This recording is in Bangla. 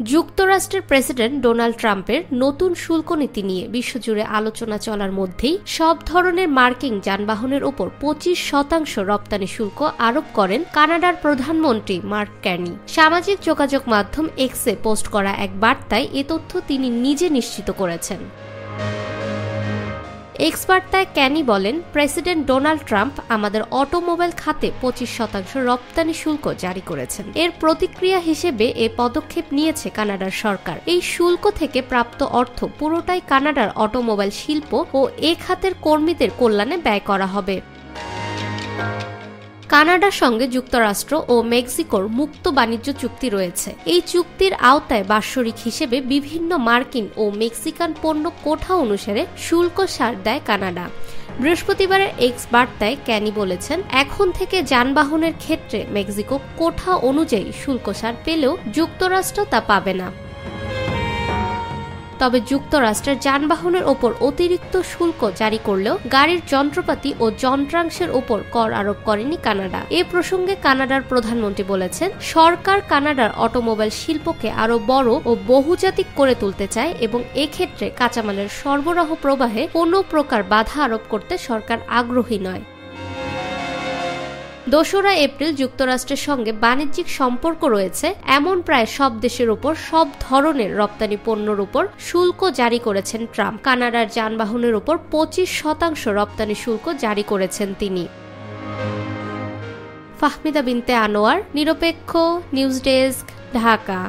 যুক্তরাষ্ট্রের প্রেসিডেন্ট ডোনাল্ড ট্রাম্পের নতুন শুল্ক নীতি নিয়ে বিশ্বজুড়ে আলোচনা চলার মধ্যেই সব ধরনের মার্কিন যানবাহনের ওপর 25% রপ্তানি শুল্ক আরোপ করেন কানাডার প্রধানমন্ত্রী মার্ক কার্নি। সামাজিক যোগাযোগ মাধ্যম এক্সে পোস্ট করা এক বার্তায় এ তথ্য তিনি নিজে নিশ্চিত করেছেন। এক্স বার্তায় ক্যানি বলেন, প্রেসিডেন্ট ডোনাল্ড ট্রাম্প আমাদের অটোমোবাইল খাতে 25% রপ্তানি শুল্ক জারি করেছেন। এর প্রতিক্রিয়া হিসেবে এ পদক্ষেপ নিয়েছে কানাডার সরকার। এই শুল্ক থেকে প্রাপ্ত অর্থ পুরোটাই কানাডার অটোমোবাইল শিল্প ও এ খাতের কর্মীদের কল্যাণে ব্যয় করা হবে। কানাডার সঙ্গে যুক্তরাষ্ট্র ও মেক্সিকোর মুক্ত বাণিজ্য চুক্তি রয়েছে। এই চুক্তির আওতায় বাৎসরিক হিসেবে বিভিন্ন মার্কিন ও মেক্সিকান পণ্য কোঠা অনুসারে শুল্ক ছাড় দেয় কানাডা। বৃহস্পতিবারের এক্স বার্তায় ক্যানি বলেছেন, এখন থেকে যানবাহনের ক্ষেত্রে মেক্সিকো কোঠা অনুযায়ী শুল্ক ছাড় পেলেও যুক্তরাষ্ট্র তা পাবে না। তবে যুক্তরাষ্ট্রের যানবাহনের ওপর অতিরিক্ত শুল্ক জারি করলেও গাড়ির যন্ত্রপাতি ও যন্ত্রাংশের ওপর কর আরোপ করেনি কানাডা। এ প্রসঙ্গে কানাডার প্রধানমন্ত্রী বলেছেন, সরকার কানাডার অটোমোবাইল শিল্পকে আরও বড় ও বহুজাতিক করে তুলতে চায় এবং এক্ষেত্রে কাঁচামালের সরবরাহ প্রবাহে কোনো প্রকার বাধা আরোপ করতে সরকার আগ্রহী নয়। 2 এপ্রিল যুক্তরাষ্ট্রের সঙ্গে বাণিজ্যিক সম্পর্ক রয়েছে এমন প্রায় সব দেশের উপর সব ধরনের রপ্তানি পণ্যের উপর শুল্ক জারি করেছেন ট্রাম্প। কানাডার যানবাহনের উপর 25% রপ্তানি শুল্ক জারি করেছেন তিনি। ফাহমিদা বিনতে আনোয়ার, নিরপেক্ষ নিউজ ডেস্ক, ঢাকা।